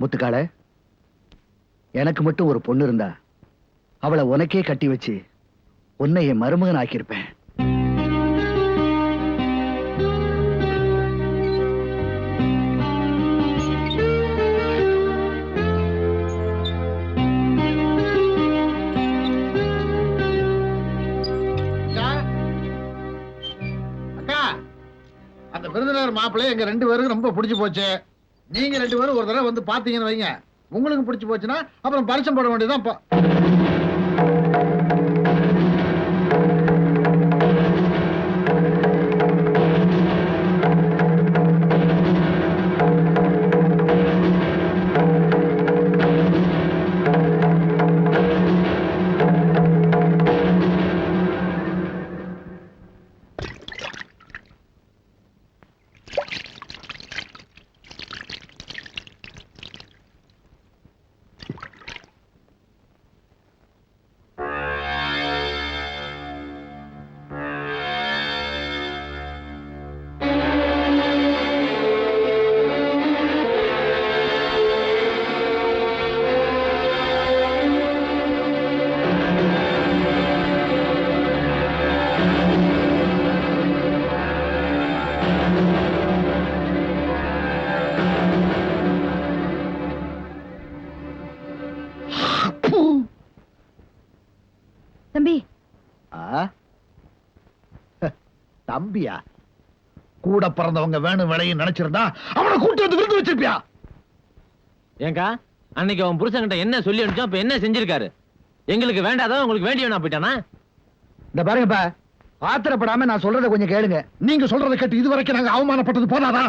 முத்துக்கால, எனக்கு மட்டும் ஒரு பொண்ணு இருந்தா அவளை உனக்கே கட்டி வச்சு உன்னை என் மருமகன் ஆக்கியிருப்பேன். அந்த விருந்தினர் மாப்பிள்ளை எங்க 2 பேருக்கு ரொம்ப பிடிச்சு போச்சு. நீங்க 2 பேரும் ஒரு தடவை வந்து பாத்தீங்கன்னு வைங்க, உங்களுக்கு பிடிச்சு போச்சுன்னா அப்புறம் பரிசம் போட வேண்டியதுதான். தம்பி. தம்பியா? கூட பிறந்தவங்க வேணும் விளையும் நினைச்சிருந்தா அவனை கூட்டு வந்து விருந்து வச்சிருப்பியா? ஏங்கா, அன்னைக்கு அவன் புருஷன்கிட்ட என்ன சொல்லி அனுப்பிச்சோம், இப்ப என்ன செஞ்சிருக்காரு? எங்களுக்கு வேண்டாதான் உங்களுக்கு வேண்டியவனா போயிட்டானா? இந்த பாருங்கப்பா, ஆத்திரப்படாம நான் சொல்றத கொஞ்சம் கேளுங்க. நீங்க சொல்றதை கேட்டு இதுவரைக்கும் நாங்க அவமானப்பட்டது போதாதா?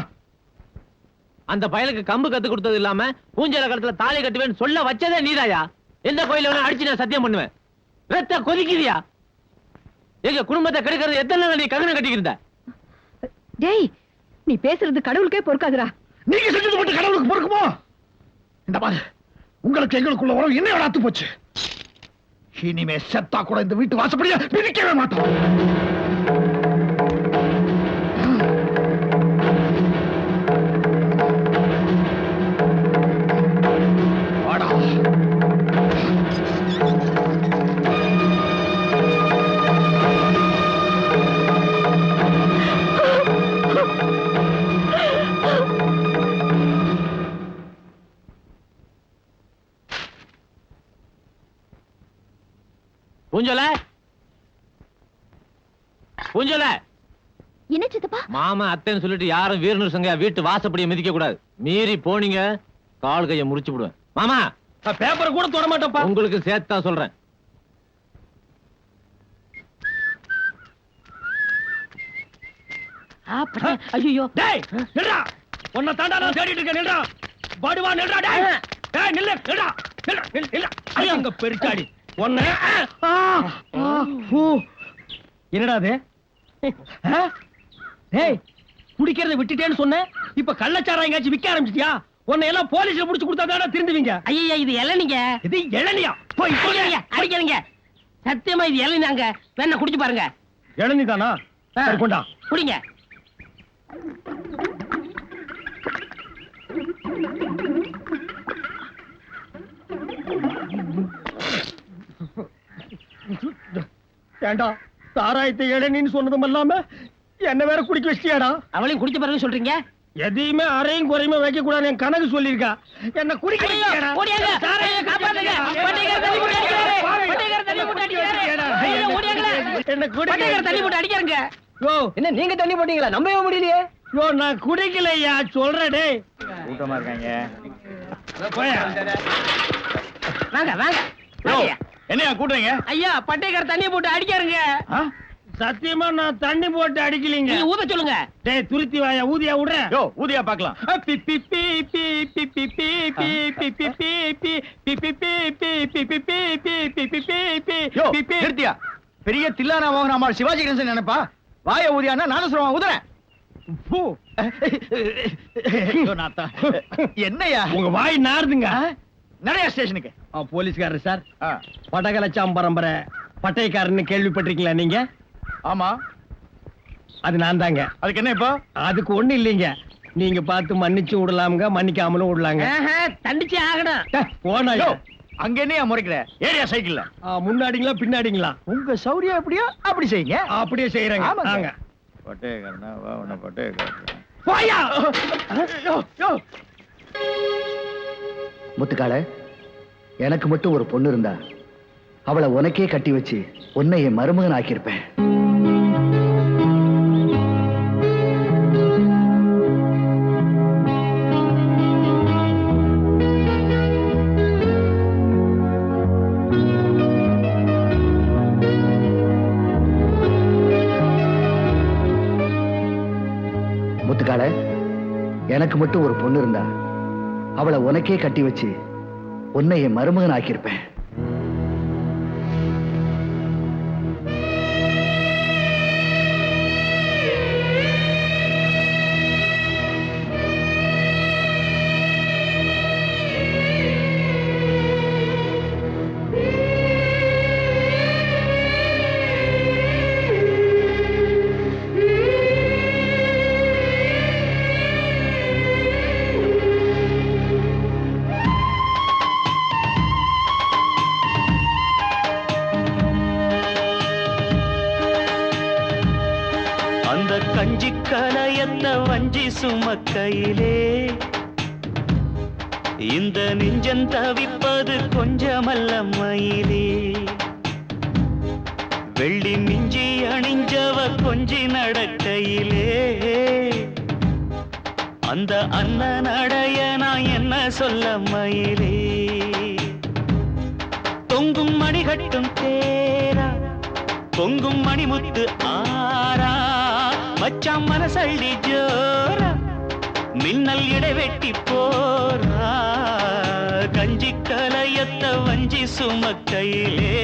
அந்த பயலுக்கு கம்பு கத்து கொடுத்தது இல்லாம பூஞ்சல காலத்துல தாலி கட்டுவேன்னு சொல்ல வச்சதே நீதாயா? எந்த கோயில வேணா அடிச்சு நான் சத்தியம் பண்ணுவேன். ரத்த கொதிக்குதியா? எங்க குடும்பத்தை கெடுக்கிறது எத்தனை நாள் நீ ககனம் கட்டிக்கிருந்த? டேய், நீ பேசுறது கடவுளுக்கே பொறுக்காதுடா. நீங்க செஞ்சது மட்டும் கடவுளுக்கு பொறுக்குமோ? இந்த மாதிரி உங்களுக்கு எங்களுக்குள்ள உறவு என்ன வளர்த்து போச்சு. இனிமே செத்தா கூட இந்த வீட்டு வாசப்படியா பிரிக்கவே மாட்டோம். பூஞ்சல, பூஞ்சல. என்ன சித்தப்பா? மாமா அத்தைன்னு சொல்லிட்டு யாரும் வீரனு சங்க வீட்டு வாசப்படியை மிதிக்க கூடாது. மீறி போனீங்க கால் கையை முறிச்சு விடுவேன். மாமா, பேப்பர் கூட தொட மாட்டேன்ப்பா. உங்களுக்கு சேர்த்தா சொல்றேன். ஐயோ, டேய் நில்றா. உன்னை தாண்டா நான் தேடிட்டு இருக்கேன். நில்றா, பாடுவா, நில்றா. டேய் டேய் நில்லு, நில்றா, நில்றா. ஐயா, அங்க பெருச்சாடி ஒண்ணு. என்னடா அது? டேய், குடிக்கிறத விட்டுட்டேன்னு சொன்னேன், இப்ப கள்ளச்சாரா எங்கயாச்சும் விக்க ஆரம்பிச்சிட்டியா? உன்னை எல்லாம் போலீஸ்ல புடிச்சு கொடுத்தா தானே திருந்துவீங்க. ஐயா, இது இளநீங்க. இது இளநியா? போய் அடிக்கிறீங்க. சத்தியமா இது இளநீங்க. வேணா குடிச்சு பாருங்க. இளநீ தானா? சரி, கொண்டா குடிங்க. ஏண்டா, சாராயத்தை இளநீன்னு சொன்னதும் இல்லாம என்ன வேற குடிக்க வச்சிட்டியாடா? அவளையும் குடிச்ச பிறகு சொல்றீங்க? எதையுமே அரையும் குறையுமே வைக்க கூடாது என் கணக்கு சொல்லிருக்கா. என்ன குடிக்க வச்சிட்டியாடா? ஓடியாங்க, காப்பாத்துங்க. பட்டைக்கார தண்ணி போட்டு அடிக்கிறாரு. பட்டைக்கார தண்ணி போட்டு அடிக்கிறாரு. ஓடியாங்க. என்ன பட்டைக்கார தண்ணி போட்டு அடிக்கிறாங்க. யோ, என்ன நீங்க தண்ணி போட்டீங்களா? நம்பவே முடியலையே. யோ, நான் குடிக்கலையா சொல்றேன். டேய், கூட்டமா இருக்காங்க. போயா. வாங்க வாங்க. என்னையா கூட்டுறீங்க? ஐயா, பட்டைக்கார தண்ணி போட்டு அடிக்கிறாங்க. சத்தியமா நான் தண்ணி போட்டு அடிக்கலீங்க. நீங்க ஊத சொல்லுங்க. டேய், துருத்தி வாயா, ஊதியா விடுறேன். யோ, ஊதியா பார்க்கலாம். யோ, நிறுத்தியா? பெரிய தில்லானா வாங்கின அம்மா சிவாஜி கணேசன் நினைப்பா? வாய ஊதியானா நானும் சொல்லுவான் ஊதுறேன். என்னையா உங்க வாய் நாறுதுங்க. நிறைய ஸ்டேஷனுக்கு போலீஸ்காரர் சார், பட்டகலச்சாம் பரம்பரை பட்டைக்காரன்னு கேள்விப்பட்டிருக்கீங்களா நீங்க? ஆமா, அது நான் தாங்க. அதுக்கு என்ன இப்போ? அதுக்கு ஒண்ணு இல்லைங்க. நீங்க பார்த்து மன்னிச்சு விடலாமுங்க, மன்னிக்காமலும் விடலாங்க. தண்டிச்சு ஆகணும். போனா அங்க என்ன முறைக்கிற ஏரியா சைக்கிள்ல முன்னாடிங்களா பின்னாடிங்களா? உங்க சௌரியம் எப்படியோ அப்படி செய்யுங்க. அப்படியே செய்யறேங்க. ஆமாங்க. வாங்க. பட்டேகரனா வா உன்னை போயா. முத்துக்கால, எனக்கு மட்டும் ஒரு பொண்ணு இருந்தா அவளை உனக்கே கட்டி வச்சு உன்னை என் மருமகன் ஆக்கியிருப்பேன். முத்துக்கால, எனக்கு மட்டும் ஒரு பொண்ணு இருந்தா அவளை உனக்கே கட்டி வச்சு உன்னை என் மருமகன் ஆக்கியிருப்பேன். கஞ்சி கலையத்த வஞ்சி சுமக்கையிலே இந்த நெஞ்சம் தவிப்பது கொஞ்சமல்ல மயிலே. வெள்ளி மிஞ்சி அணிஞ்சவ கொஞ்சி நடக்கையிலே அந்த அண்ணன் அடைய நான் என்ன சொல்ல மயிலே. தொங்கும் மணிகட்டும் தேரா பொங்கும் மணிமுத்து ஆரா மச்சான் மனசள்ளி ஜோரா மின்னல் இடைவெட்டி போரா. கஞ்சி கலையத்த வஞ்சி சுமக்கையிலே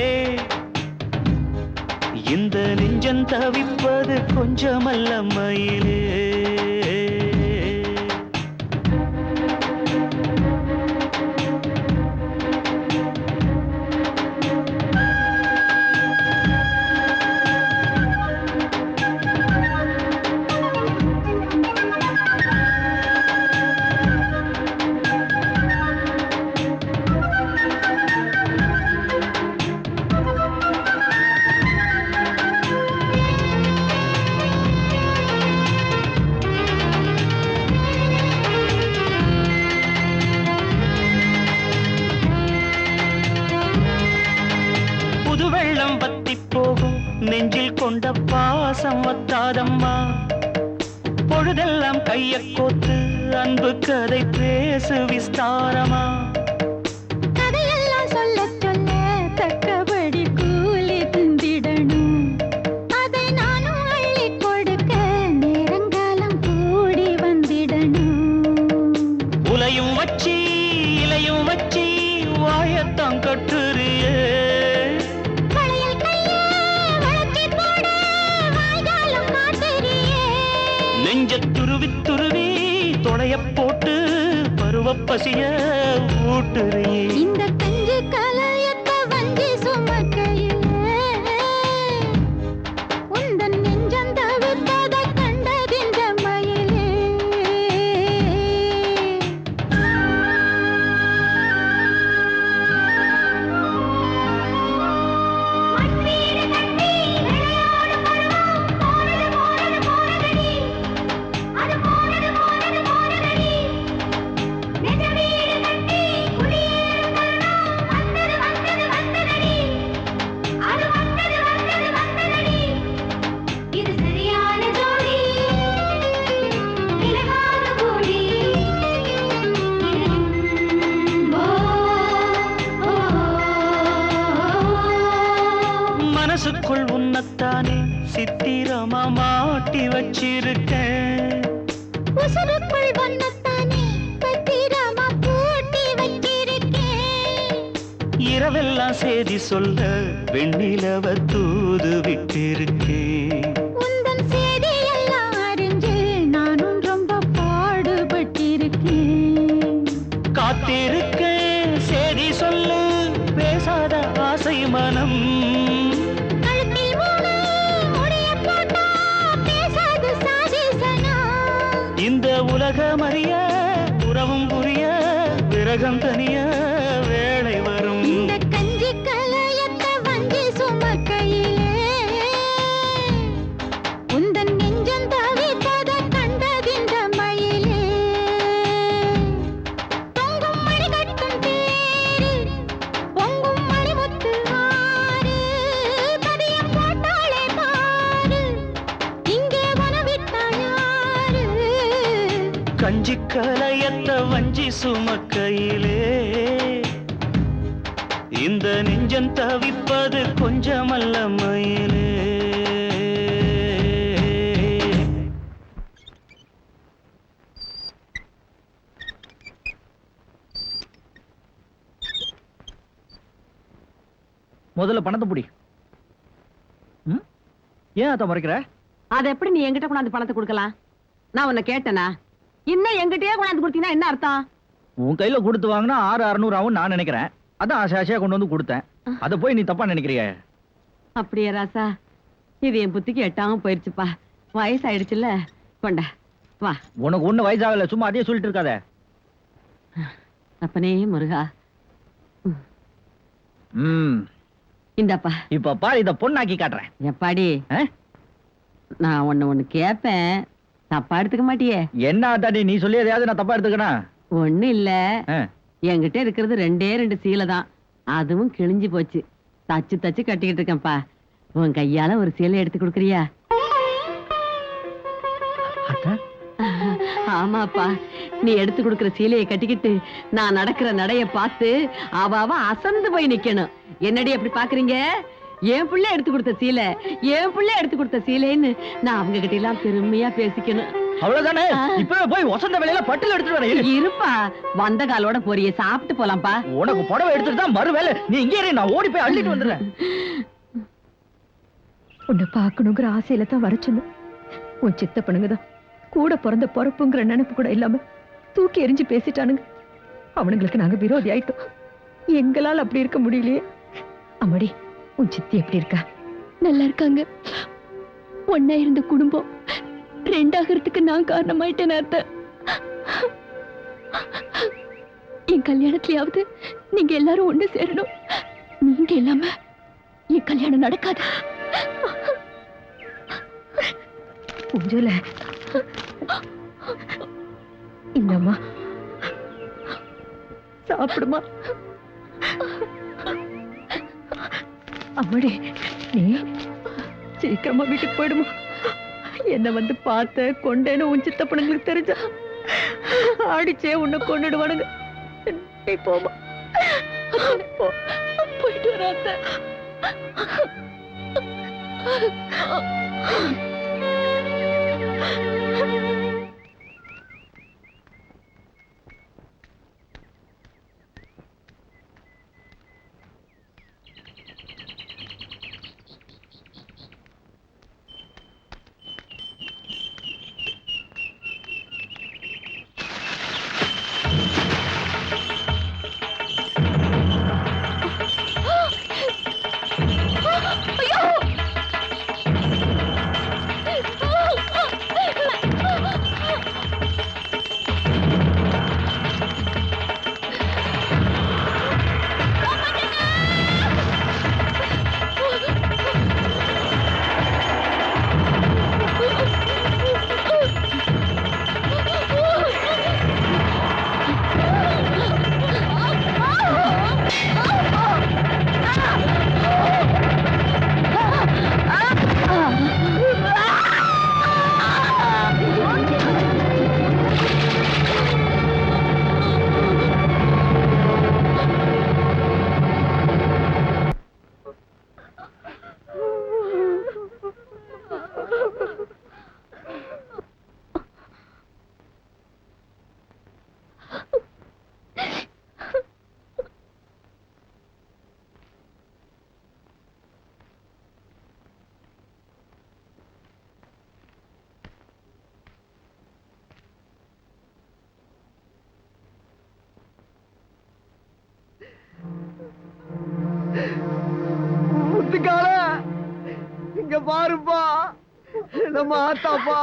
இந்த நெஞ்சம் தவிப்பது கொஞ்சமல்ல மயிலே. வெள்ளம் பத்தி போகும் நெஞ்சில் கொண்ட பாசம் வத்தாதம்மா. பொழுதெல்லாம் கைய கோத்து அன்பு கதை பேசு விஸ்தாரமா. கதையெல்லாம் சொல்ல சொல்ல தக்கபடி கூலி திந்திடணும். அதை நானும் அள்ளி கொடுக்க நேரங்காலம் கூடி வந்திடணும். உலையும் வச்சி இலையும் வச்சி வாயத்தான் கட்டுறியே. நெஞ்ச துருவி துருவி தொடைய போட்டு பருவ பசிய ஊட்டுறியே. இந்த கஞ்சி கலையத்த வஞ்சி சுமக்கையிலே உந்தன் நெஞ்சம் தவிர்த்தத கண்டதிந்த மயிலே. மனசுக்குள் உன்னத்தானே சித்திரமா மாட்டி வச்சிருக்கேன். உசுருக்குள் வண்ணத்தானே பத்திரமா பூட்டி வச்சிருக்கேன். இரவெல்லாம் செய்தி சொல்ல வெண்ணிலவ தூது விட்டிருக்கேன். உந்தன் செய்தியெல்லாம் அறிஞ்சு நானும் ரொம்ப பாடுபட்டிருக்கேன். காத்திருக்கேன் செய்தி சொல்லு பேசாத ஆசை மனம். இந்த உலக உலகம் தனிய வேளை வரும். இந்த கஞ்சி கலையத்தை வஞ்சி சுமக்கையிலே உந்தன் நெஞ்சம் தவிப்பத கண்டதிந்த மயிலே பொங்கும் மணி கட்டும் தேரு பொங்கும் மணிமுத்து ஆறு பதியம் போட்டாளே பாரு இங்கே வனவிட்டா யாரு கஞ்சி கலையத்த வஞ்சி சுமக்கையிலே இந்த நெஞ்சம் தவிப்பது கொஞ்சமல்ல மயிலே. முதல்ல பணத்தை புடி. ஏன் அத மறைக்கிற? அதை எப்படி நீ என்கிட்ட கொண்டாந்து பணத்தை கொடுக்கலாம்? நான் உன்னை கேட்டனா? இன்னும் என்கிட்டயே கொண்டாந்து கொடுத்தீங்கன்னா என்ன அர்த்தம்? உன் கையில கொடுத்து வாங்கினா 6,600 ஆகும் நான் நினைக்கிறேன். அதான் ஆசை ஆசையா கொண்டு வந்து கொடுத்தேன். அத போய் நீ தப்பா நினைக்கிறிய? அப்படியே ராசா, இது என் புத்திக்கு எட்டாம போயிருச்சுப்பா. வயசாயிடுச்சுல்ல, கொண்டா வா. உனக்கு ஒண்ணு வயசாகல, சும்மா அதே சொல்லிட்டு இருக்காத. அப்பனே முருகா, இந்தாப்பா. இப்ப பாரு, இத பொண்ணாக்கி காட்டுறேன். எப்பாடி, நான் ஒண்ணு கேப்பேன், தப்பா எடுத்துக்க மாட்டியே? என்ன தாண்டி நீ சொல்லி எதையாவது நான் தப்பா எடுத்துக்கணும்? ஒண்ணு இல்ல, என்கிட்ட இருக்கிறது 2 சீலை தான், அதுவும் கிழிஞ்சு போச்சு. தச்சு தச்சு கட்டிக்கிட்டு இருக்கேன்ப்பா. உன் கையால ஒரு சீலை எடுத்து கொடுக்குறியா? ஆமாப்பா, நீ எடுத்து கொடுக்கிற சீலையை கட்டிக்கிட்டு நான் நடக்கிற நடைய பார்த்து அவ அசந்து போய் நிக்கணும். என்னடி அப்படி பாக்குறீங்க? என் பிள்ளை எடுத்து கொடுத்த சீலை, என் பிள்ளை எடுத்து கொடுத்த சீலைன்னு நான் அவங்க கிட்ட எல்லாம் பெருமையா பேசிக்கணும். அவ்வளவுதானே? இப்பவே போய் வசந்த வேலையில பட்டுல எடுத்துட்டு வரேன். இருப்பா, வந்த காலோட பொரிய சாப்பிட்டு போலாம்ப்பா. உனக்கு புடவை எடுத்துட்டு தான் மறு வேலை. நீ இங்கே இரு, நான் ஓடி போய் அள்ளிட்டு வந்துடுறேன். உன்னை பார்க்கணுங்கிற ஆசையில தான் வர சொன்னேன். உன் சித்தப்பனுங்கதான் கூட பிறந்த பொறுப்புங்கிற நினைப்பு கூட இல்லாம தூக்கி எரிஞ்சு பேசிட்டானுங்க. அவனுங்களுக்கு நாங்க விரோதி ஆயிட்டோம். எங்களால் அப்படி இருக்க முடியலையே. அம்மாடி, உன் சித்தி எப்படி இருக்கா? நல்லா இருக்காங்க. ஒன்னா இருந்த குடும்பம் 2ஆகிறதுக்கு நான் காரணமாயிட்டேன் அத்தை. என் கல்யாணத்திலேயாவது நீங்க எல்லாரும் ஒண்ணு சேரணும். நீங்க இல்லாம என் கல்யாணம் நடக்காது. பூஞ்சோல, இந்தம்மா சாப்பிடுமா. அம்மாடி, நீ சீக்கிரமா வீட்டுக்கு போயிடுமா. என்ன வந்து பார்த்த கொண்டேன்னு உன் சித்தப்பனுங்களுக்கு தெரிஞ்சா அடிச்சே உன்னை கொண்டுடுவானுங்க. நீ போமா. போயிட்டு வராத. இங்க பாருப்பா, நம்ம ஆத்தாப்பா.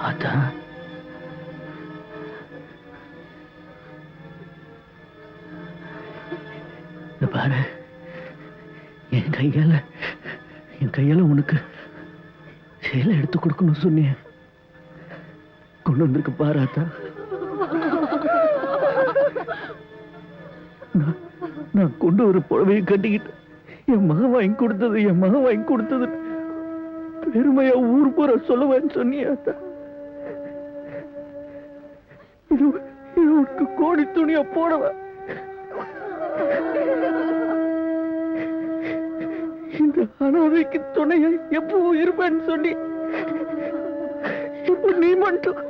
அதான் இந்த பாரு, என் கையால உனக்கு சேலை எடுத்து கொடுக்கணும் சொன்னிய, கொண்டு வந்திருக்கு பாரு. அதான் நான் கொண்டு ஒரு புடவையை கட்டிக்கிட்டு என் மகன் வாங்கி கொடுத்தது பெருமையா ஊர் பூரா சொல்லுவேன்னு சொன்னியா? இது உனக்கு கோடி துணியா போடவா? இந்த அனாதைக்கு துணையா எப்பவும் இருப்பேன்னு சொல்லி இப்ப நீ மட்டும்